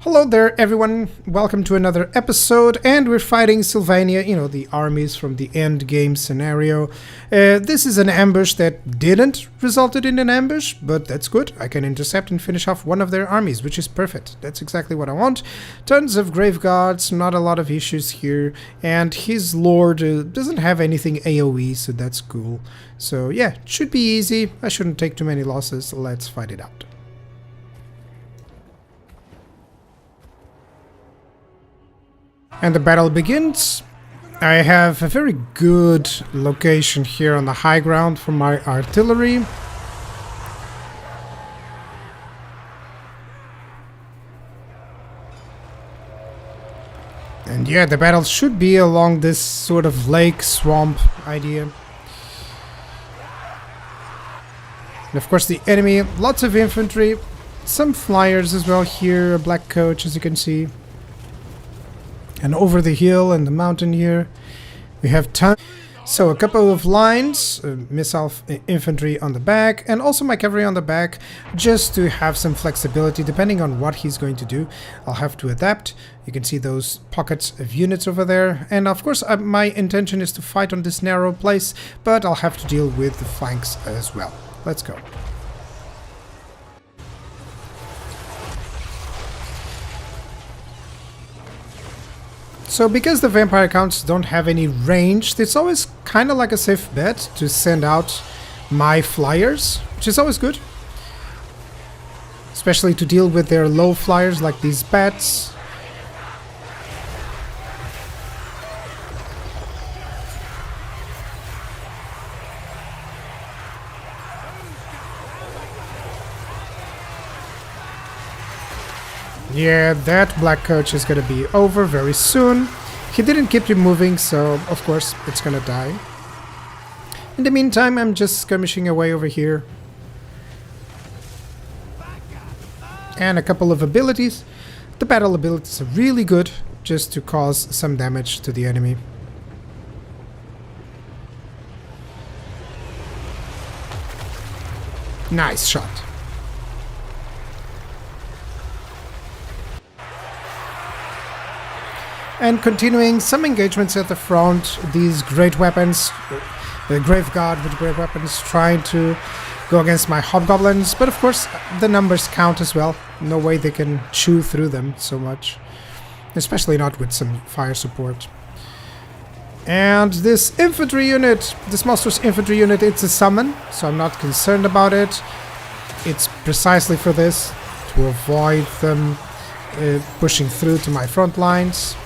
Hello there, everyone. Welcome to another episode, and we're fighting Sylvania, the armies from the end game scenario. This is an ambush that didn't resulted in an ambush, but that's good. I can intercept and finish off one of their armies, which is perfect. That's exactly what I want. Tons of grave guards, not a lot of issues here, and his lord doesn't have anything AoE, so that's cool. So yeah, it should be easy. I shouldn't take too many losses. Let's fight it out. And the battle begins. I have a very good location here on the high ground for my artillery. And yeah, the battle should be along this sort of lake swamp idea. And of course the enemy, lots of infantry, some flyers as well here, a black coach as you can see. And over the hill and the mountain here, we have tons. So a couple of lines, missile infantry on the back, and also my cavalry on the back, just to have some flexibility depending on what he's going to do. I'll have to adapt. You can see those pockets of units over there. And of course, my intention is to fight on this narrow place, but I'll have to deal with the flanks as well. Let's go. So because the vampire counts don't have any range, it's always kind of like a safe bet to send out my flyers, which is always good. Especially to deal with their low flyers like these bats. Yeah, that black coach is gonna be over very soon. He didn't keep moving, so of course it's gonna die. In the meantime, I'm just skirmishing away over here. And a couple of abilities. The battle abilities are really good, just to cause some damage to the enemy. Nice shot. And continuing some engagements at the front, these great weapons, the Grave Guard with great weapons trying to go against my hobgoblins, but of course the numbers count as well. No way they can chew through them so much, especially not with some fire support. And this infantry unit, this monstrous infantry unit, it's a summon, so I'm not concerned about it. It's precisely for this, to avoid them pushing through to my front lines.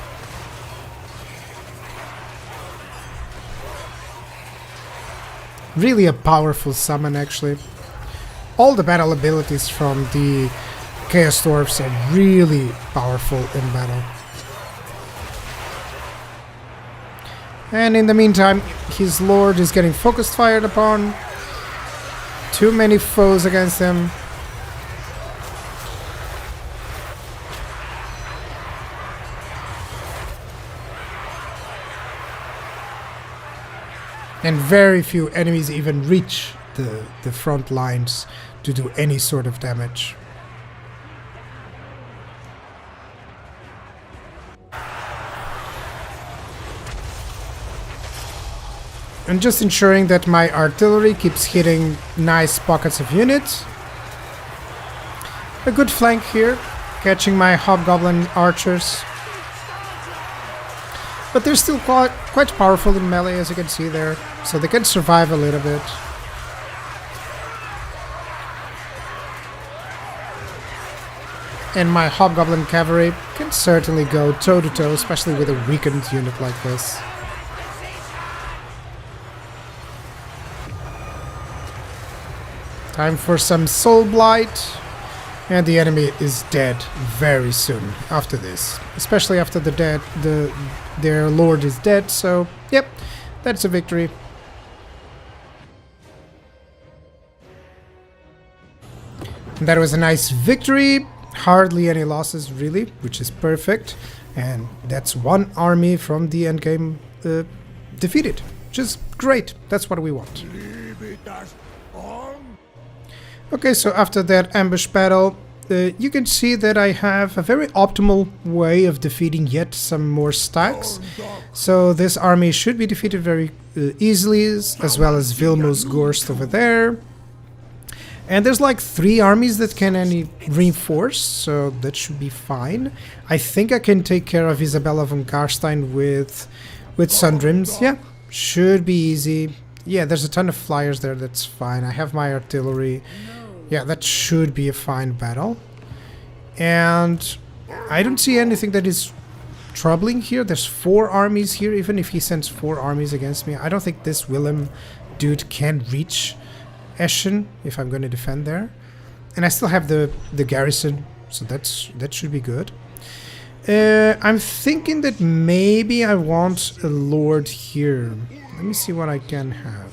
Really a powerful summon, actually. All the battle abilities from the Chaos Dwarfs are really powerful in battle. And in the meantime, his lord is getting focused fired upon. Too many foes against him. And very few enemies even reach the front lines to do any sort of damage. And just ensuring that my artillery keeps hitting nice pockets of units. A good flank here, catching my hobgoblin archers. But they're still quite powerful in melee, as you can see there, so they can survive a little bit. And my hobgoblin cavalry can certainly go toe-to-toe, especially with a weakened unit like this. Time for some soul blight. And the enemy is dead very soon after this, especially after their lord is dead. So, yep, that's a victory. And that was a nice victory. Hardly any losses, really, which is perfect. And that's one army from the endgame defeated, which is great. That's what we want. Okay, so after that ambush battle, you can see that I have a very optimal way of defeating yet some more stacks. So this army should be defeated very easily, as well as Vilmo's Gorst over there. And there's like 3 armies that can any reinforce, so that should be fine. I think I can take care of Isabella von Garstein with Sundrims. Yeah, should be easy. Yeah, there's a ton of flyers there, that's fine. I have my artillery. Yeah, that should be a fine battle. And I don't see anything that is troubling here. There's 4 armies here, even if he sends 4 armies against me. I don't think this Willem dude can reach Eschen if I'm going to defend there. And I still have the garrison, so that should be good. I'm thinking that maybe I want a lord here. Let me see what I can have.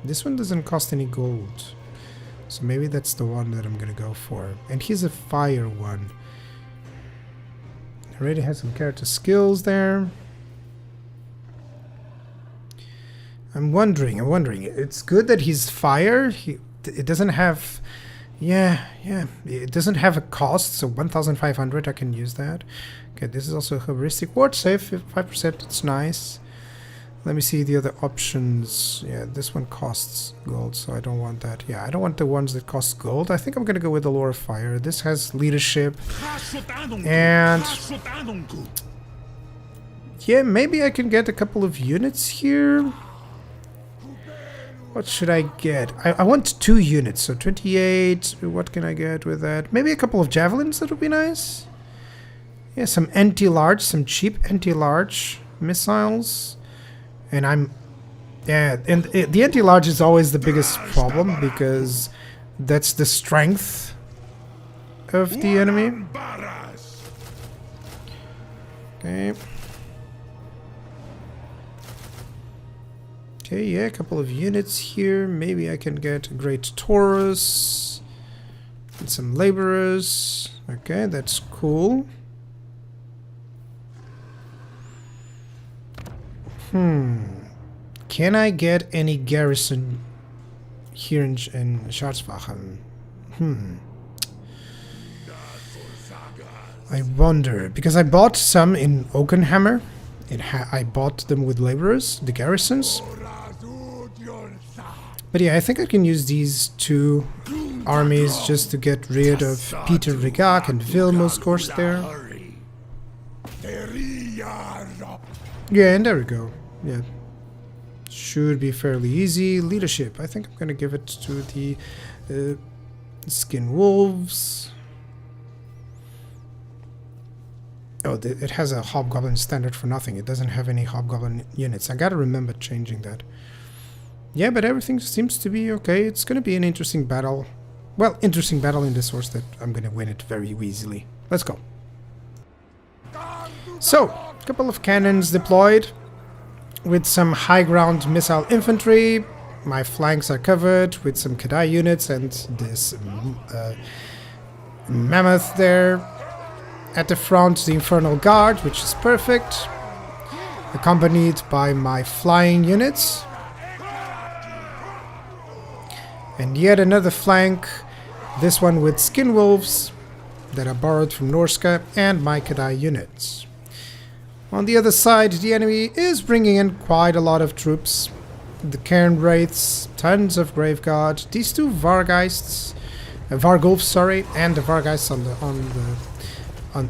This one doesn't cost any gold, so maybe that's the one that I'm gonna go for. And he's a fire one. Already has some character skills there. I'm wondering. It's good that he's fire. It doesn't have... Yeah. It doesn't have a cost, so 1,500, I can use that. Okay, this is also a heuristic ward save, 5%, it's nice. Let me see the other options. Yeah, this one costs gold, so I don't want that. Yeah, I don't want the ones that cost gold. I think I'm gonna go with the Lore of Fire. This has leadership. And... yeah, maybe I can get a couple of units here. What should I get? I want 2 units, so 28. What can I get with that? Maybe a couple of javelins, that would be nice. Yeah, some anti-large, some cheap anti-large missiles. And I'm... yeah, and the anti-large is always the biggest problem, because that's the strength of the enemy. Okay. Okay, yeah, a couple of units here. Maybe I can get a Great Taurus and some laborers. Okay, that's cool. Can I get any garrison here in Schwarzwachen? I wonder, because I bought some in Oakenhammer. I bought them with laborers, the garrisons. But yeah, I think I can use these 2 armies just to get rid of Peter Rigak and Vilmos course there. Yeah, and there we go. Yeah. Should be fairly easy. Leadership. I think I'm going to give it to the Skin Wolves. Oh, it has a Hobgoblin standard for nothing. It doesn't have any Hobgoblin units. I gotta remember changing that. Yeah, but everything seems to be okay. It's gonna be an interesting battle. Well, interesting battle in the source that I'm gonna win it very easily. Let's go. So, a couple of cannons deployed with some high ground missile infantry. My flanks are covered with some Kadai units and this mammoth there. At the front, the Infernal Guard, which is perfect, accompanied by my flying units. And yet another flank, this one with Skin Wolves that I borrowed from Norska, and my Kadai units. On the other side, the enemy is bringing in quite a lot of troops. The Cairn Wraiths, tons of Grave Guard, these 2 Vargeists, Vargulfs, sorry, and the Vargeists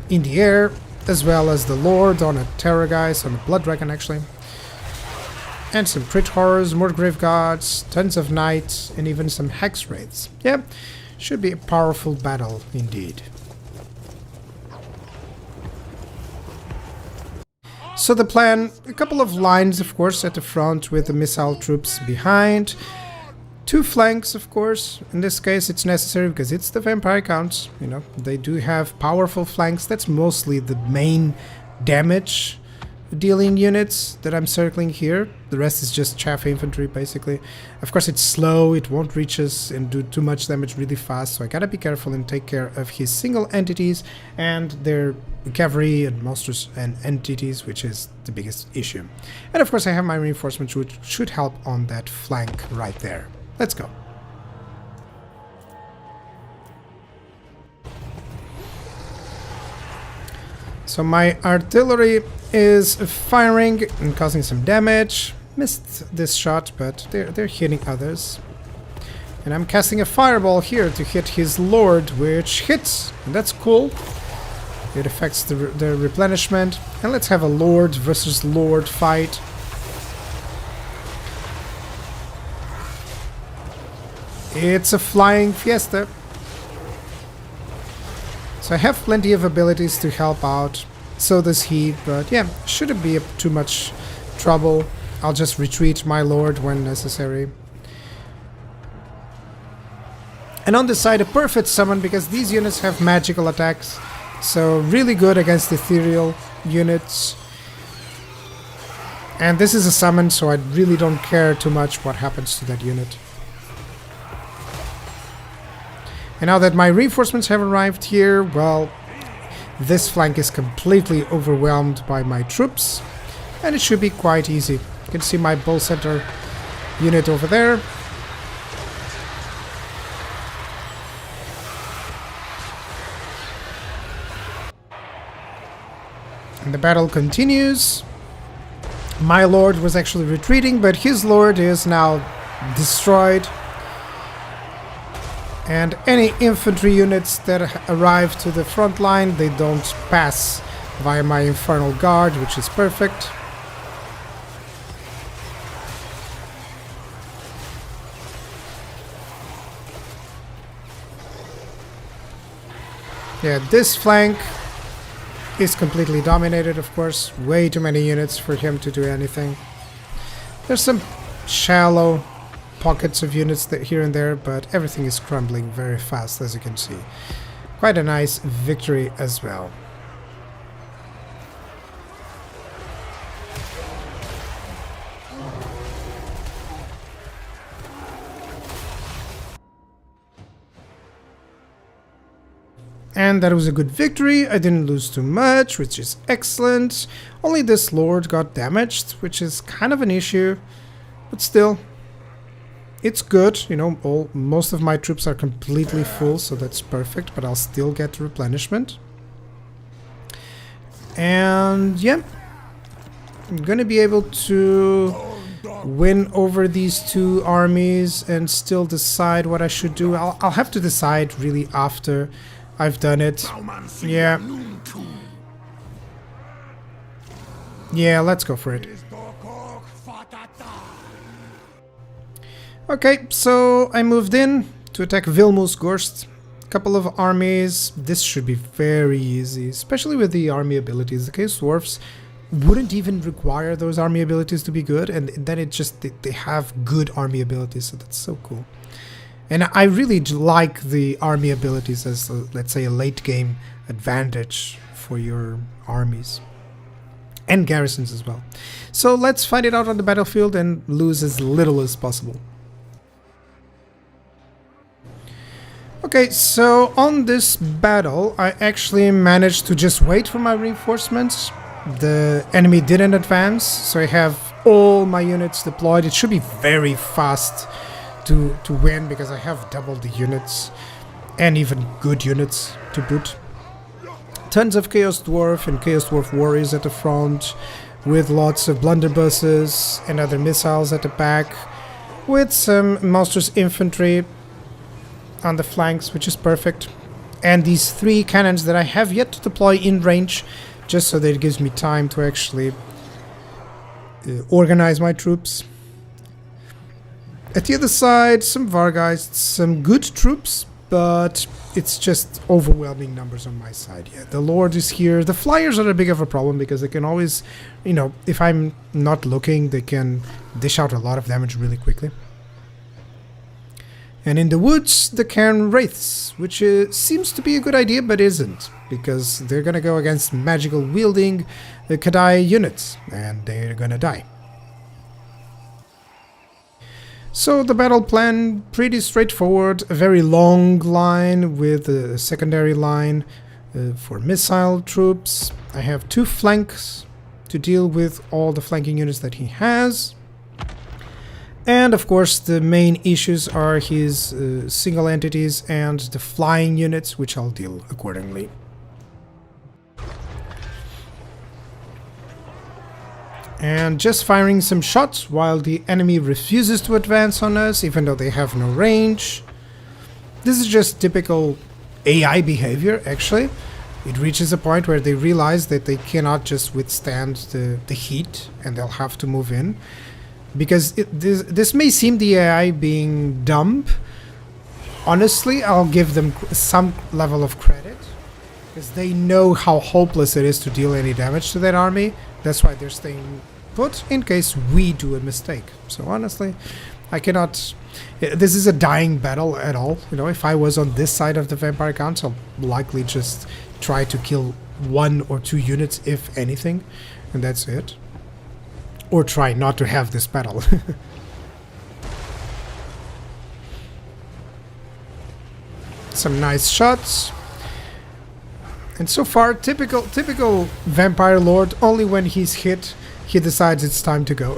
in the air, as well as the Lord on a Terrorgeist, on a Blood Dragon actually. And some Crit Horrors, more Grave Guards, tons of Knights, and even some Hex Wraiths. Yeah, should be a powerful battle indeed. So the plan, a couple of lines of course at the front with the missile troops behind. 2 flanks, of course. In this case, it's necessary because it's the Vampire Counts. You know, they do have powerful flanks. That's mostly the main damage dealing units that I'm circling here. The rest is just chaff infantry, basically. Of course, it's slow. It won't reach us and do too much damage really fast. So I gotta be careful and take care of his single entities and their cavalry and monsters and entities, which is the biggest issue. And of course, I have my reinforcements, which should help on that flank right there. Let's go. So my artillery is firing and causing some damage. Missed this shot, but they're hitting others. And I'm casting a fireball here to hit his lord, which hits. And that's cool. It affects the replenishment. And let's have a lord versus lord fight. It's a flying fiesta. So I have plenty of abilities to help out. So does he, but yeah, shouldn't be too much trouble. I'll just retreat my lord when necessary. And on the side, a perfect summon, because these units have magical attacks. So really good against ethereal units. And this is a summon, so I really don't care too much what happens to that unit. And now that my reinforcements have arrived here, well, this flank is completely overwhelmed by my troops. And it should be quite easy. You can see my bull center unit over there. And the battle continues. My lord was actually retreating, but his lord is now destroyed. And any infantry units that arrive to the front line, they don't pass via my Infernal Guard, which is perfect. Yeah, this flank is completely dominated, of course. Way too many units for him to do anything. There's some shallow pockets of units that here and there, but everything is crumbling very fast, as you can see. Quite a nice victory as well. And that was a good victory. I didn't lose too much, which is excellent. Only this lord got damaged, which is kind of an issue, but still, it's good. You know, most of my troops are completely full, so that's perfect, but I'll still get replenishment. And yeah, I'm gonna be able to win over these two armies and still decide what I should do. I'll have to decide really after I've done it. Yeah. Yeah, let's go for it. Okay, so I moved in to attack Vilmos Gorst. Couple of armies. This should be very easy, especially with the army abilities. The Chaos Dwarfs wouldn't even require those army abilities to be good, and then it just they have good army abilities, so that's so cool. And I really like the army abilities as, let's say, a late game advantage for your armies. And garrisons as well. So let's fight it out on the battlefield and lose as little as possible. Okay, so on this battle, I actually managed to just wait for my reinforcements. The enemy didn't advance, so I have all my units deployed. It should be very fast to win, because I have double the units, and even good units to boot. Tons of Chaos Dwarf and Chaos Dwarf warriors at the front, with lots of blunderbusses and other missiles at the back, with some monstrous infantry on the flanks, which is perfect. And these 3 cannons that I have yet to deploy in range, just so that it gives me time to actually organize my troops. At the other side, some Vargeists, some good troops, but it's just overwhelming numbers on my side. Yeah, the Lord is here. The Flyers are a big of a problem, because they can always, you know, if I'm not looking, they can dish out a lot of damage really quickly. And in the woods, the Cairn Wraiths, which seems to be a good idea, but isn't, because they're gonna go against magical wielding Kadai units, and they're gonna die. So the battle plan, pretty straightforward. A very long line with a secondary line for missile troops. I have 2 flanks to deal with all the flanking units that he has. And of course the main issues are his single entities and the flying units, which I'll deal accordingly. And just firing some shots while the enemy refuses to advance on us, even though they have no range. This is just typical AI behavior, actually. It reaches a point where they realize that they cannot just withstand the heat, and they'll have to move in. Because this may seem the AI being dumb. Honestly, I'll give them some level of credit. Because they know how hopeless it is to deal any damage to that army. That's why they're staying put in case we do a mistake. So honestly, I cannot... This is a dying battle at all. You know, if I was on this side of the Vampire Council, I'll likely just try to kill 1 or 2 units, if anything. And that's it. Or try not to have this battle. Some nice shots. And so far, typical Vampire Lord, only when he's hit, he decides it's time to go.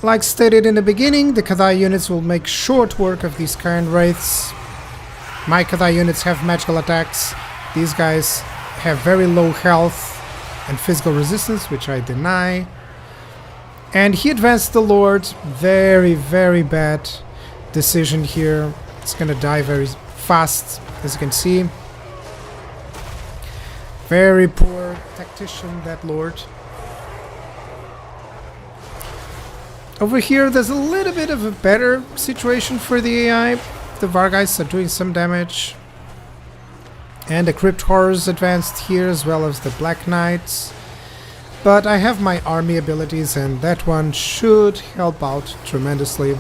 Like stated in the beginning, the Kadai units will make short work of these current wraiths. My Kadai units have magical attacks. These guys have very low health and physical resistance, which I deny. And he advanced the Lord. Very, very bad decision here. It's gonna die very fast, as you can see. Very poor tactician, that Lord. Over here, there's a little bit of a better situation for the AI. The Vargheists are doing some damage. And the Crypt Horrors advanced here, as well as the Black Knights. But I have my army abilities, and that one should help out tremendously.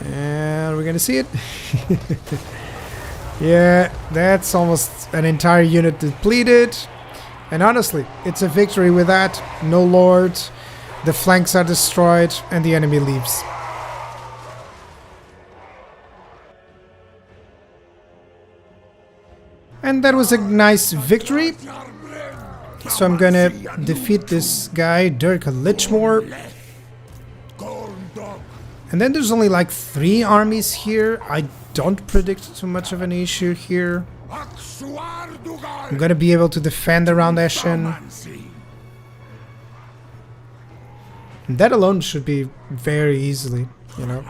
And we're gonna see it. Yeah, that's almost an entire unit depleted. And honestly, it's a victory with that. No Lord, the flanks are destroyed, and the enemy leaves. And that was a nice victory. So I'm gonna defeat this guy, Dirk Lichmore. And then there's only like 3 armies here. I don't predict too much of an issue here. I'm gonna be able to defend around Eshin. And that alone should be very easily, you know.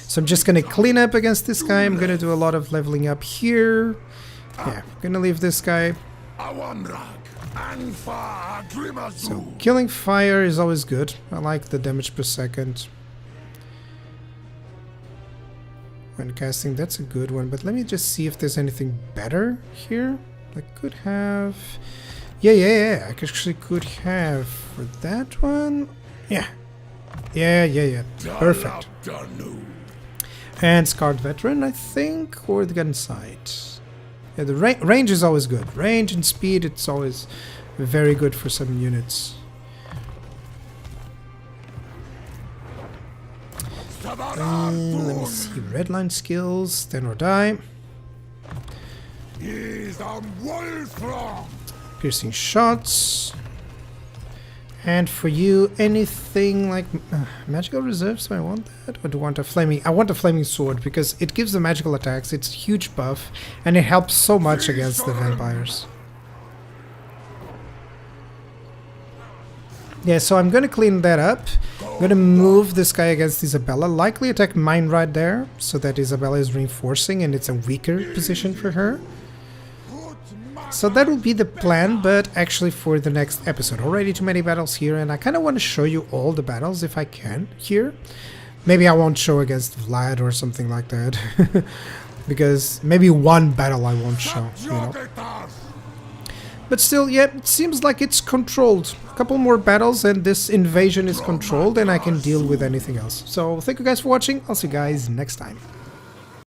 So I'm just gonna clean up against this guy. I'm gonna do a lot of leveling up here. Yeah, I'm gonna leave this guy. So killing fire is always good. I like the damage per second. When casting, that's a good one. But let me just see if there's anything better here. I could have... Yeah. I actually could have for that one. Yeah. Perfect. And Scarred Veteran, I think, or the gun sight. Yeah, the range is always good. Range and speed, it's always very good for some units. Let me see. Redline skills, stand or die. Piercing shots. And for you, anything like magical reserves, do I want that? Or do I want a flaming? I want a flaming sword because it gives the magical attacks, it's a huge buff, and it helps so much against the vampires. Yeah, so I'm gonna clean that up. I'm gonna move this guy against Isabella, likely attack mine right there, so that Isabella is reinforcing and it's a weaker position for her. So that will be the plan, but actually for the next episode. Already too many battles here, and I kind of want to show you all the battles if I can here. Maybe I won't show against Vlad or something like that. Because maybe one battle I won't show, you know. But still, yeah, it seems like it's controlled. A couple more battles and this invasion is controlled and I can deal with anything else. So thank you guys for watching. I'll see you guys next time.